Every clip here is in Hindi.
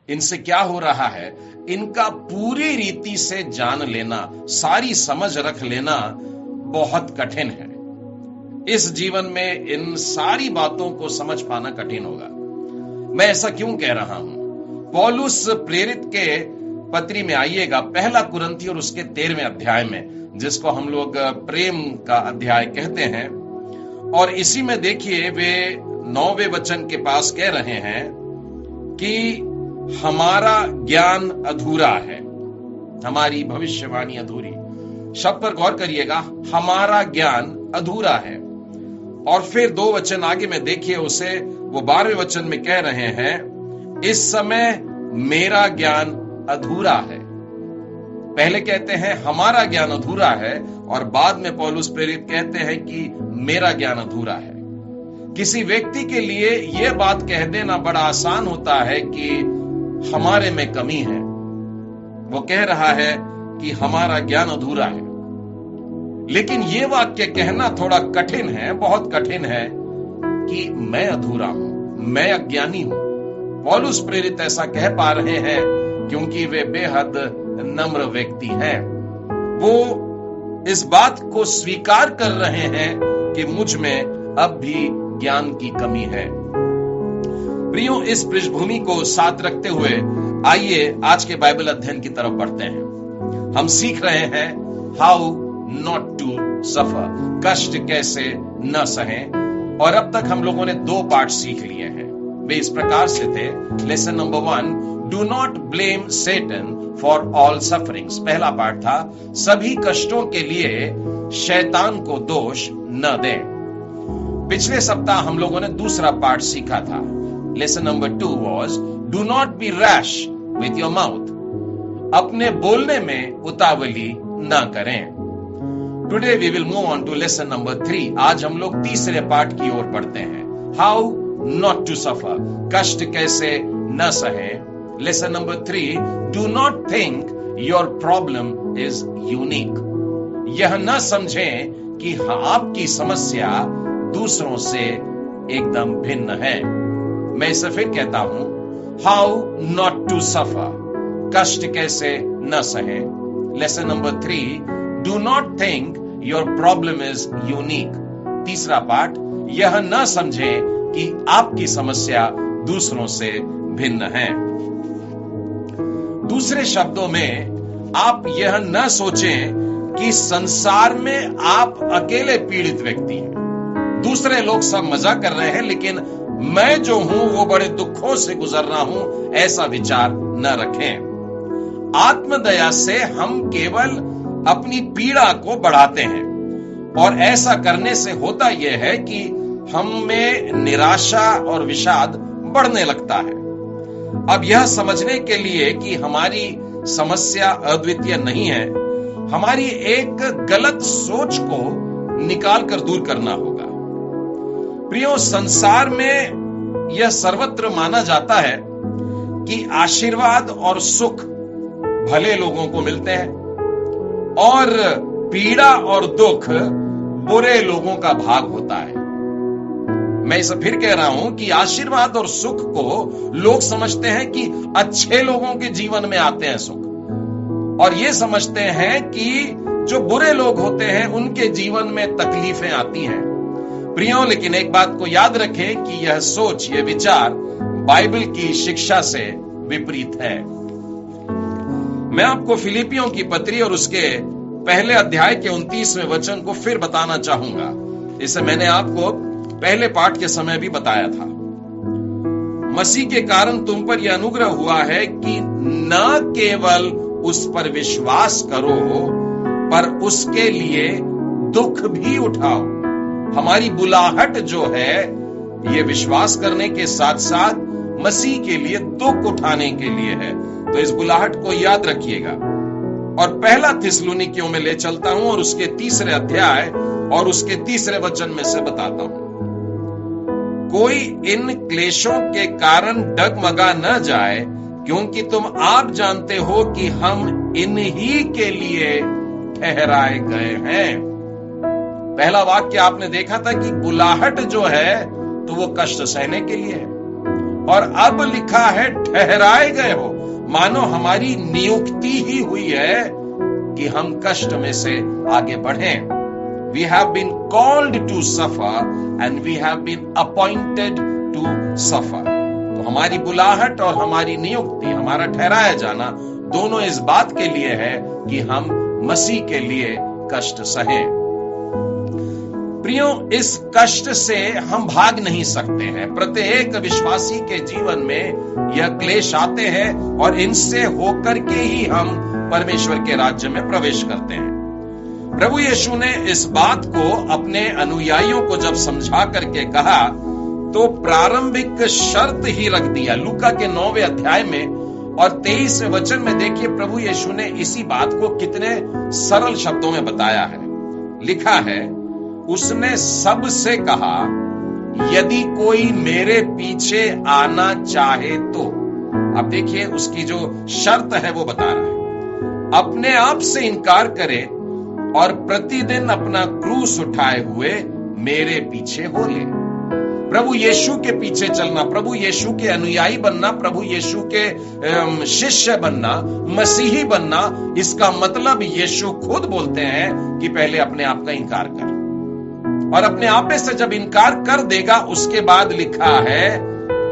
इनसे क्या हो रहा है, इनका पूरी रीति से जान लेना, सारी समझ रख लेना बहुत कठिन है। इस जीवन में इन सारी बातों को समझ पाना कठिन होगा। मैं ऐसा क्यों कह रहा हूं? पौलुस प्रेरित के पत्री में आइएगा, पहला कुरिन्थी और उसके 13वें अध्याय में, जिसको हम लोग प्रेम का अध्याय कहते हैं, और इसी में देखिए वे 9वें वचन के पास कह रहे हैं कि हमारा ज्ञान अधूरा है, हमारी भविष्यवाणी अधूरी। शब्द पर गौर करिएगा, हमारा ज्ञान अधूरा है। और फिर 2 वचन आगे में देखिए उसे, वो 12वें वचन में कह रहे हैं, इस समय मेरा ज्ञान अधूरा है। पहले कहते हैं हमारा ज्ञान अधूरा है, और बाद में पौलुस प्रेरित कहते हैं कि मेरा ज्ञान अधूरा है। किसी व्यक्ति के लिए यह बात कह देना बड़ा आसान होता है कि हमारे में कमी है। वो कह रहा है कि हमारा ज्ञान अधूरा है, लेकिन यह वाक्य कहना थोड़ा कठिन है, बहुत कठिन है कि मैं अधूरा हूं, मैं अज्ञानी हूं। पौलुस प्रेरित ऐसा कह पा रहे हैं क्योंकि वे बेहद नम्र व्यक्ति हैं। वो इस बात को स्वीकार कर रहे हैं कि मुझ में अब भी ज्ञान की कमी है। प्रियो, इस पृष्ठभूमि को साथ रखते हुए आइए आज के बाइबल अध्ययन की तरफ बढ़ते हैं। हम सीख रहे हैं हाउ नॉट टू सफर, कष्ट कैसे न सहें। और अब तक हम लोगों ने 2 पाठ सीख लिए हैं। वे इस प्रकार से थे। Lesson number 1, do not blame Satan for all sufferings. पहला पाठ था, सभी कष्टों के लिए शैतान को दोष न दें। पिछले सप्ताह हम लोगों ने दूसरा पाठ सीखा था। Lesson number 2 was, do not be rash with your mouth. अपने बोलने में उतावली ना करें। Today we will move on to lesson number 3. आज हम लोग तीसरे पाठ की ओर बढ़ते हैं। How not to suffer. कष्ट कैसे न सहें। Lesson number 3, do not think your problem is unique. यह न समझें कि आपकी समस्या दूसरों से एकदम भिन्न है। मैं इसे फिर कहता हूं, हाउ नॉट टू सफर, कष्ट कैसे न सहें। Lesson number 3, do not think your problem is unique. तीसरा पाठ, यह न समझें कि आपकी समस्या दूसरों से भिन्न है। दूसरे शब्दों में, आप यह न सोचें कि संसार में आप अकेले पीड़ित व्यक्ति हैं। दूसरे लोग सब मजा कर रहे हैं, लेकिन मैं जो हूं वो बड़े दुखों से गुजर रहा हूं, ऐसा विचार न रखें। आत्मदया से हम केवल अपनी पीड़ा को बढ़ाते हैं, और ऐसा करने से होता यह है कि हम में निराशा और विषाद बढ़ने लगता है। अब यह समझने के लिए कि हमारी समस्या अद्वितीय नहीं है, हमारी एक गलत सोच को निकाल कर दूर करना होगा। प्रियो, संसार में यह सर्वत्र माना जाता है कि आशीर्वाद और सुख भले लोगों को मिलते हैं, और पीड़ा और दुख बुरे लोगों का भाग होता है। मैं इसे फिर कह रहा हूं कि आशीर्वाद और सुख को लोग समझते हैं कि अच्छे लोगों के जीवन में आते हैं सुख, और ये समझते हैं कि जो बुरे लोग होते हैं उनके जीवन में तकलीफें आती हैं। प्रियो, लेकिन एक बात को याद रखें कि यह सोच, यह विचार बाइबल की शिक्षा से विपरीत है। मैं आपको फिलिपियों की पत्री और उसके पहले अध्याय के 29वें वचन को फिर बताना चाहूंगा। इसे मैंने आपको पहले पाठ के समय भी बताया था। मसीह के कारण तुम पर यह अनुग्रह हुआ है कि न केवल उस पर विश्वास करो, पर उसके लिए दुख भी उठाओ। हमारी बुलाहट जो है, यह विश्वास करने के साथ साथ मसीह के लिए दुख उठाने के लिए है। तो इस बुलाहट को याद रखिएगा। और पहला थिस्सलुनीकियों में ले चलता हूं और उसके 3 अध्याय और उसके 3 वचन में से बताता हूं। कोई इन क्लेशों के कारण डगमगा न जाए, क्योंकि तुम आप जानते हो कि हम इन्हीं के लिए ठहराए गए हैं। पहला वाक्य आपने देखा था कि बुलाहट जो है तो वो कष्ट सहने के लिए है, और अब लिखा है ठहराए गए हो, मानो हमारी नियुक्ति ही हुई है कि हम कष्ट में से आगे बढ़ें। We have been called to suffer and we have been appointed to suffer। तो हमारी बुलाहट और हमारी नियुक्ति, हमारा ठहराया जाना दोनों इस बात के लिए है कि हम मसीह के लिए कष्ट सहें। प्रियो, इस कष्ट से हम भाग नहीं सकते हैं। प्रत्येक विश्वासी के जीवन में यह क्लेश आते हैं और इनसे होकर के ही हम परमेश्वर के राज्य में प्रवेश करते हैं। प्रभु यीशु ने इस बात को अपने अनुयायियों को जब समझा करके कहा तो प्रारंभिक शर्त ही रख दिया। लूका के 9वें अध्याय में और 23वें वचन में देखिए, प्रभु यीशु ने इसी बात को कितने सरल शब्दों में बताया है। लिखा है, उसने सबसे कहा, यदि कोई मेरे पीछे आना चाहे तो। अब देखिए उसकी जो शर्त है वो बता रहा है, अपने आप से इनकार करे और प्रतिदिन अपना क्रूस उठाए हुए मेरे पीछे हो ले। प्रभु यीशु के पीछे चलना, प्रभु यीशु के अनुयायी बनना, प्रभु यीशु के शिष्य बनना, मसीही बनना, इसका मतलब यीशु खुद बोलते हैं कि पहले अपने आप का इनकार कर, और अपने आप में से जब इनकार कर देगा उसके बाद लिखा है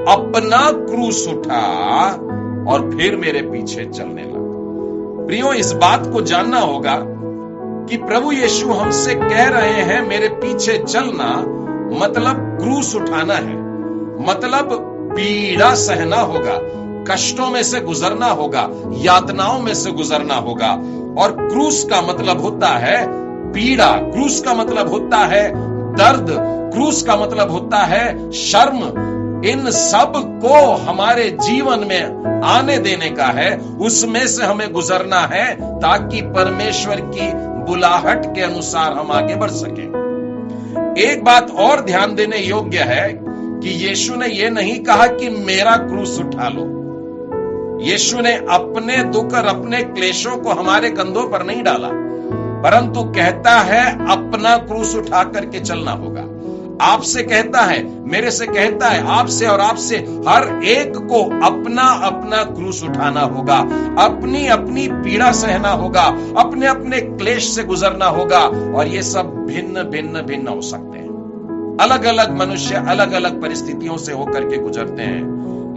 अपना क्रूस उठा और फिर मेरे पीछे चलने लगा। प्रियो, इस बात को जानना होगा कि प्रभु यीशु हमसे कह रहे हैं मेरे पीछे चलना, मतलब क्रूस उठाना है, मतलब पीड़ा सहना होगा, कष्टों में से गुजरना होगा, यातनाओं में से गुजरना होगा। और क्रूस का मतलब होता है पीड़ा, क्रूस का मतलब होता है दर्द, क्रूस का मतलब होता है शर्म। इन सब को हमारे जीवन में आने देने का है, उसमें से हमें गुजरना है ताकि परमेश्वर की बुलाहट के अनुसार हम आगे बढ़ सके। एक बात और ध्यान देने योग्य है कि यीशु ने यह नहीं कहा कि मेरा क्रूस उठा लो। यीशु ने अपने दुख और अपने क्लेशों को हमारे कंधों पर नहीं डाला, परंतु कहता है अपना क्रूस उठा करके चलना होगा। आपसे कहता है, मेरे से कहता है, आपसे और आपसे हर एक को अपना अपना क्रूस उठाना होगा, अपनी अपनी पीड़ा सहना होगा, अपने अपने क्लेश से गुजरना होगा। और ये सब भिन्न भिन्न भिन्न हो सकते हैं। अलग अलग मनुष्य अलग अलग परिस्थितियों से होकर के गुजरते हैं।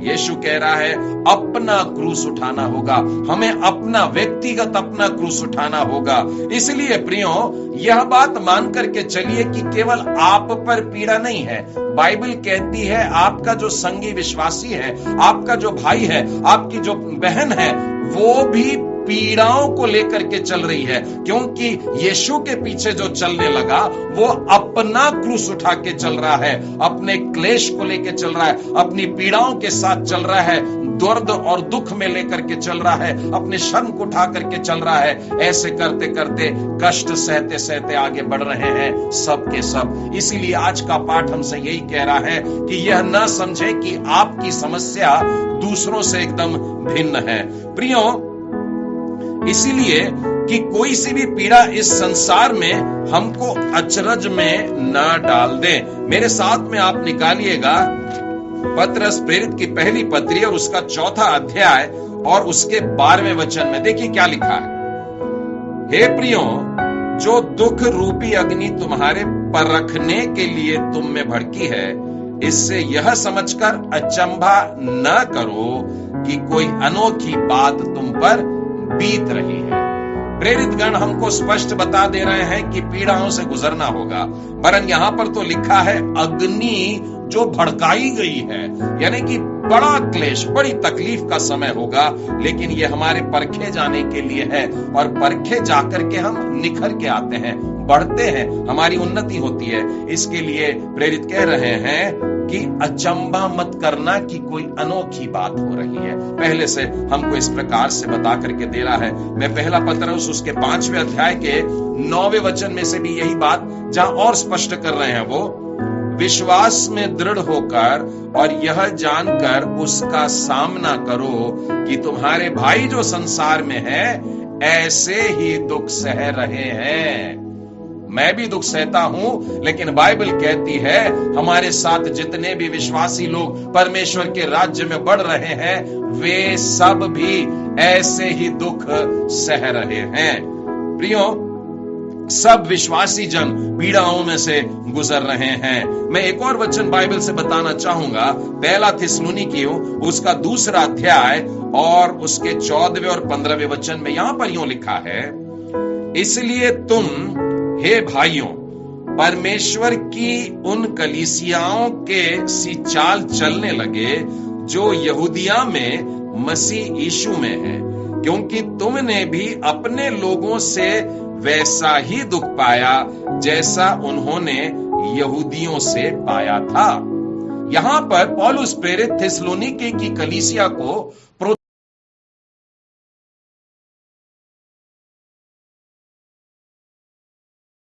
यीशु कह रहा है अपना क्रूस उठाना होगा, हमें अपना व्यक्तिगत अपना क्रूस उठाना होगा। इसलिए प्रियो, यह बात मान करके चलिए कि केवल आप पर पीड़ा नहीं है। बाइबल कहती है आपका जो संगी विश्वासी है, आपका जो भाई है, आपकी जो बहन है, वो भी पीड़ाओं को लेकर के चल रही है, क्योंकि यीशु के पीछे जो चलने लगा वो अपना क्रूस उठा के चल रहा है, अपने क्लेश को लेकर चल रहा है, अपनी पीड़ाओं के साथ चल रहा है, दर्द और दुख में लेकर के चल रहा है, अपने शर्म को उठा करके चल रहा है। ऐसे करते करते कष्ट सहते सहते आगे बढ़ रहे हैं सब के सब। इसीलिए आज का पाठ हमसे यही कह रहा है कि यह ना समझे कि आपकी समस्या दूसरों से एकदम भिन्न है। प्रियो, इसीलिए कि कोई सी भी पीड़ा इस संसार में हमको अचरज में न डाल दे। मेरे साथ में आप निकालिएगा पतरस प्रेरित की पहली पत्री और उसका 4था अध्याय और उसके 12वें वचन में देखिए क्या लिखा है। हे प्रियो, जो दुख रूपी अग्नि तुम्हारे परखने के लिए तुम में भड़की है, इससे यह समझकर अचंभा न करो कि कोई अनोखी बात तुम पर बीत रही है। प्रेरित गण हमको स्पष्ट बता दे रहे हैं कि पीड़ाओं से गुजरना होगा, वरन यहां पर तो लिखा है अग्नि जो भड़काई गई है, यानी कि बड़ा क्लेश, बड़ी तकलीफ का समय होगा, लेकिन ये हमारे परखे जाने के लिए है और परखे जाकर के हम निखर के आते हैं, बढ़ते हैं, हमारी उन्नति होती है। इसके लिए प्रेरित कह रहे हैं कि अचंभा मत करना कि कोई अनोखी बात हो रही है। पहले से हमको इस प्रकार से बता करके दे रहा है। मैं पहला पत्रस उसके 5वें अध्याय के 9वें वचन में से भी यही बात जहां और स्पष्ट कर रहे हैं, वो विश्वास में दृढ़ होकर और यह जानकर उसका सामना करो कि तुम्हारे भाई जो संसार में है ऐसे ही दुख सह रहे हैं। मैं भी दुख सहता हूं, लेकिन बाइबल कहती है हमारे साथ जितने भी विश्वासी लोग परमेश्वर के राज्य में बढ़ रहे हैं, वे सब भी ऐसे ही दुख सह रहे हैं। प्रियो, सब विश्वासी जन पीड़ाओं में से गुजर रहे हैं। मैं एक और वचन बाइबल से बताना चाहूंगा, पहला थिस्सलुनीकियों उसका 2 अध्याय और उसके 14वें और 15वें वचन में यहां पर यूं लिखा है, इसलिए तुम हे भाइयों परमेश्वर की उन कलीसियाओं के सी चाल चलने लगे जो यहूदिया में मसीह यीशु में है, क्योंकि तुमने भी अपने लोगों से वैसा ही दुख पाया जैसा उन्होंने यहूदियों से पाया था। यहां पर पौलुस प्रेरित थिस्सलुनीके की कलीसिया को